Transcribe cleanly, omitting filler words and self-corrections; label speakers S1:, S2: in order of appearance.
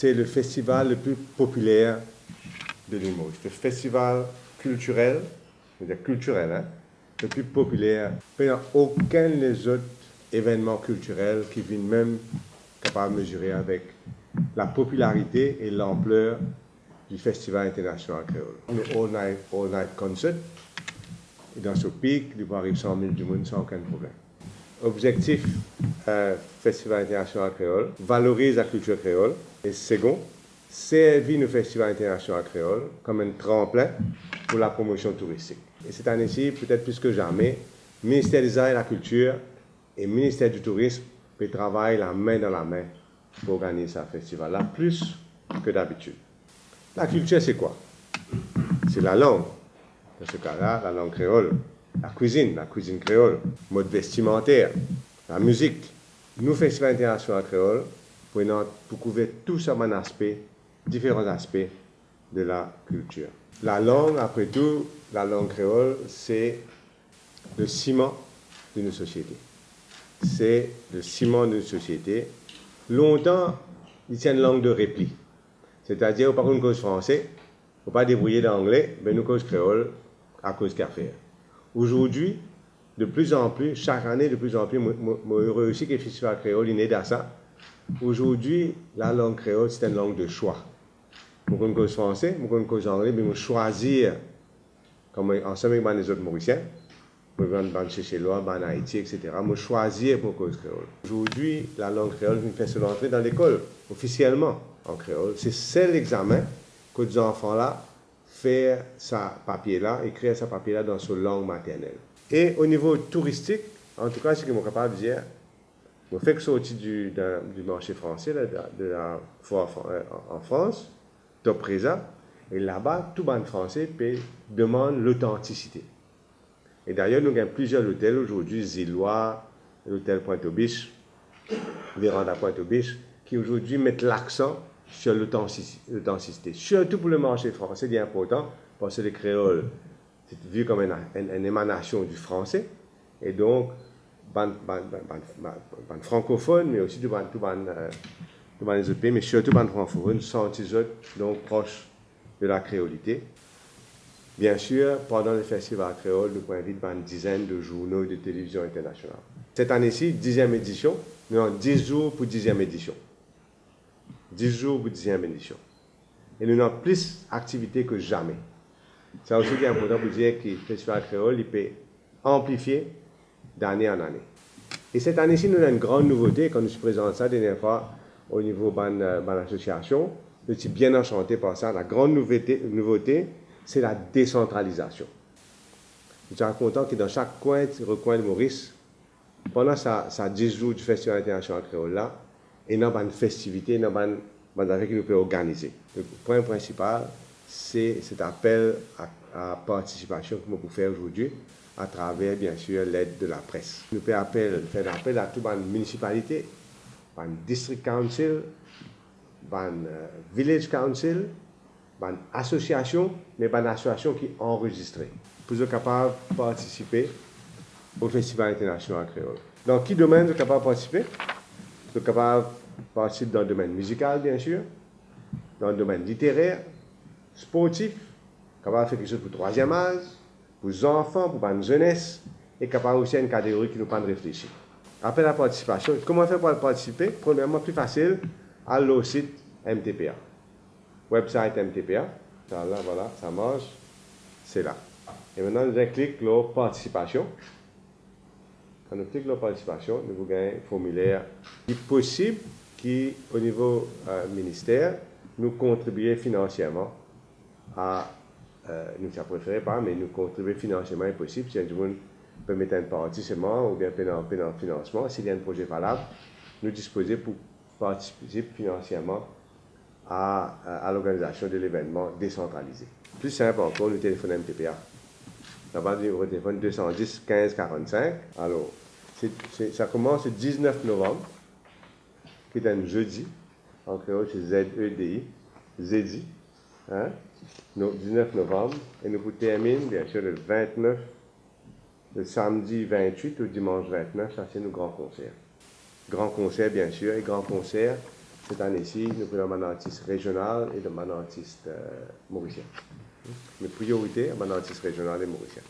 S1: c'est le festival le plus populaire de Limoges. Le festival culturel, hein, le plus populaire. Il n'y a aucun des autres événements culturels qui viennent même capable de mesurer avec la popularité et l'ampleur du Festival international créole. Le All Night Concert, et dans ce pic, il peut arriver 100 000 du monde sans aucun problème. Objectif, Festival international créole, valorise la culture créole. Et second, servir le Festival international créole comme un tremplin pour la promotion touristique. Et cette année-ci, peut-être plus que jamais, le ministère des Arts et de la Culture et le ministère du Tourisme peut travailler la main dans la main pour organiser ce festival-là, plus que d'habitude. La culture, c'est quoi? C'est la langue. Dans ce cas-là, la langue créole. La cuisine créole. Mode vestimentaire. La musique. Nous, Festival international créole, pour couvrir tout ça, différents aspects de la culture. La langue, après tout, la langue créole, c'est le ciment d'une société. C'est le ciment d'une société. Longtemps, il y a une langue de repli. C'est-à-dire, par contre, cause français, il ne faut pas débrouiller d'anglais, mais nous cause créole à cause qu'à faire. Aujourd'hui, de plus en plus, chaque année, de plus en plus, moi heureux aussi que le festival créole, il est dans ça. Aujourd'hui, la langue créole, c'est une langue de choix. Moi, je cause français, moi, je cause anglais, mais je choisir, comme ensemble avec les autres Mauriciens, je vais chercher l'Ouest, en Haïti, etc. Je choisir pour cause créole. Aujourd'hui, la langue créole fait se l'entrée dans l'école, officiellement, en créole. C'est seul examen que les enfants-là font sa papier-là, écrire sa papier-là dans sa langue maternelle. Et au niveau touristique, en tout cas, ce que je suis capable de dire, je fais que sortir du marché français, de la foire en France, top présent, et là-bas, tout le monde français demande l'authenticité. Et d'ailleurs, nous avons plusieurs hôtels aujourd'hui, Zillois, l'hôtel Pointe-aux-Biches, Véranda Pointe-aux-Biches, qui aujourd'hui mettent l'accent sur l'authenticité. Surtout pour le marché français, c'est important, parce que le créole, c'est vu comme une émanation du français, et donc, les francophones, mais aussi tous les autres pays, mais surtout les francophones, sont donc proches de la créolité. Bien sûr, pendant le festival créole, nous invitons une dizaine de journaux de télévision internationale. Cette année-ci, 10e édition, nous avons 10 jours pour 10e édition. 10 jours pour 10e édition. Et nous avons plus d'activités que jamais. C'est aussi important pour dire que le festival créole il peut amplifier d'année en année. Et cette année-ci, nous avons une grande nouveauté, quand nous présentons ça la dernière fois au niveau de l'association. Je suis bien enchanté par ça. La grande nouveauté, c'est la décentralisation. Je suis content que dans chaque recoin de Maurice, pendant ces 10 jours du Festival international créole là, il y a une festivité, il y a une affaire que nous pouvons organiser. Le point principal, c'est cet appel à participation que nous pouvons faire aujourd'hui à travers, bien sûr, l'aide de la presse. Nous pouvons faire appel à toutes les municipalités, les district council, les village council, les associations, mais les associations qui sont enregistrées pour être capables de participer au Festival international créole. Dans quel domaine vous êtes capable de participer? Vous êtes capable de participer dans le domaine musical, bien sûr, dans le domaine littéraire, sportif, capable de faire quelque chose pour le troisième âge, pour les enfants, pour la jeunesse, et capable aussi une catégorie qui nous pas de réfléchir. Après la participation, comment faire pour participer? Premièrement, plus facile, aller au site MTPA. Website MTPA. Là, voilà, ça marche. C'est là. Et maintenant, nous cliquons sur participation. Quand nous cliquons sur participation, nous vous gagnons un formulaire. Il est possible qu'au niveau ministère, nous contribuions financièrement à, nous ça préféré pas, mais nous contribuer financièrement est possible. Si du monde peut mettre une partie seulement ou bien payer dans le financement, s'il y a un projet valable, nous disposer pour participer financièrement à l'organisation de l'événement décentralisé. Plus simple encore, le téléphone MTPA. Là-bas, le téléphone 210 15 45. Alors, ça commence le 19 novembre, qui est un jeudi. En créole, c'est Z-E-D-I. Zedi. Hein? 19 novembre. Et nous terminons, bien sûr, le 29, le samedi 28 ou dimanche 29. Ça, c'est nos grands concerts. Grand concert, bien sûr, et grand concert cette année-ci, nous prenons un artiste régional et un artiste mauricien. Mes priorités, un artiste régional et mauricien.